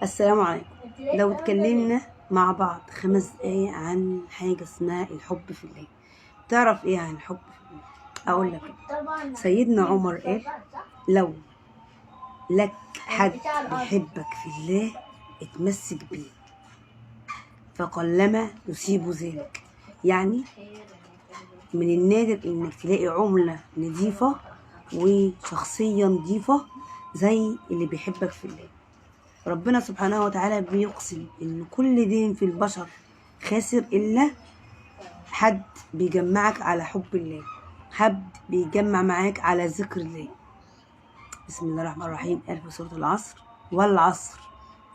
السلام عليكم. لو اتكلمنا مع بعض 5 دقايق عن حاجة اسمها الحب في الله، تعرف ايه عن الحب في الله؟ اقول لك. سيدنا عمر قال: لو لك حد بيحبك في الله اتمسك بيه فقلما يصيب ذلك. يعني من النادر انك تلاقي عملة نظيفة وشخصية نظيفة زي اللي بيحبك في الله. ربنا سبحانه وتعالى بيقسم ان كل دين في البشر خاسر الا حد بيجمعك على حب الله، حد بيجمع معاك على ذكر الله. بسم الله الرحمن الرحيم. قال في سورة العصر: والعصر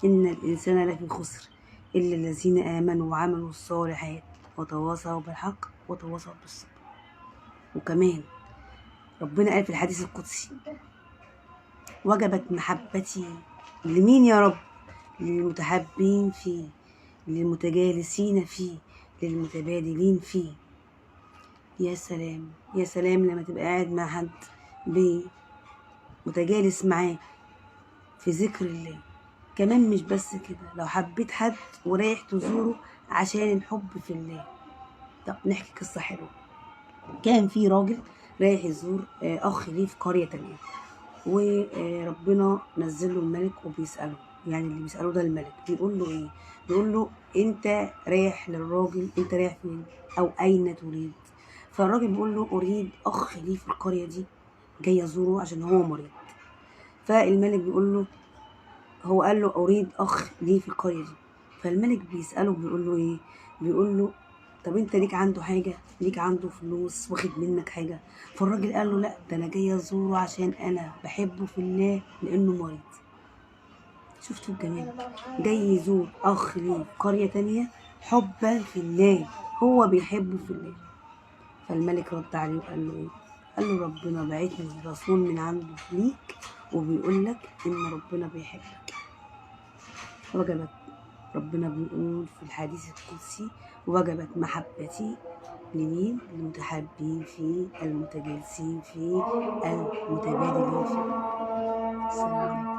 ان الانسان لفي خسر الا الذين امنوا وعملوا الصالحات وتواصوا بالحق وتواصوا بالصبر. وكمان ربنا قال في الحديث القدسي: وجبت محبتي لمين يا رب؟ للمتحابين فيه، للمتجالسين فيه، للمتبادلين فيه. يا سلام يا سلام لما تبقى قاعد مع حد متجالس معاه في ذكر الله. كمان مش بس كده، لو حبيت حد ورايح تزوره عشان الحب في الله. طب نحكي قصة حلوة. كان في راجل رايح يزور أخ ليه في قرية تانية، وربنا نزل له الملك وبيسأله، يعني اللي بيسأله ده الملك، بيقول له ايه؟ بيقول له: انت رايح للراجل، انت رايح فين او اين تريد؟ فالراجل بيقول له: اريد اخ لي في القرية دي، جاي ازوره عشان هو مريض. فالملك بيقول له، هو قال له اريد اخ لي في القرية دي. فالملك بيسأله بيقول له ايه؟ بيقول له: طب انت ليك عنده حاجة؟ ليك عنده فلوس؟ واخد منك حاجة؟ فالراجل قال له: لا، ده انا جاي ازوره عشان انا بحبه في الله لانه مريض. شفتوا الجمال؟ جاي يزور اخ ليه في قرية تانية حبا في الله، هو بيحبه في الله. فالملك رد عليه وقال له ايه؟ قال له: ربنا بعتني رسول من عنده ليك وبيقول لك ان ربنا بيحبك. وجبت، ربنا بيقول في الحديث القدسي: وجبت محبتي لمين؟ المتحابين فيه، المتجالسين فيه، المتبادلين فيه. السلام عليكم.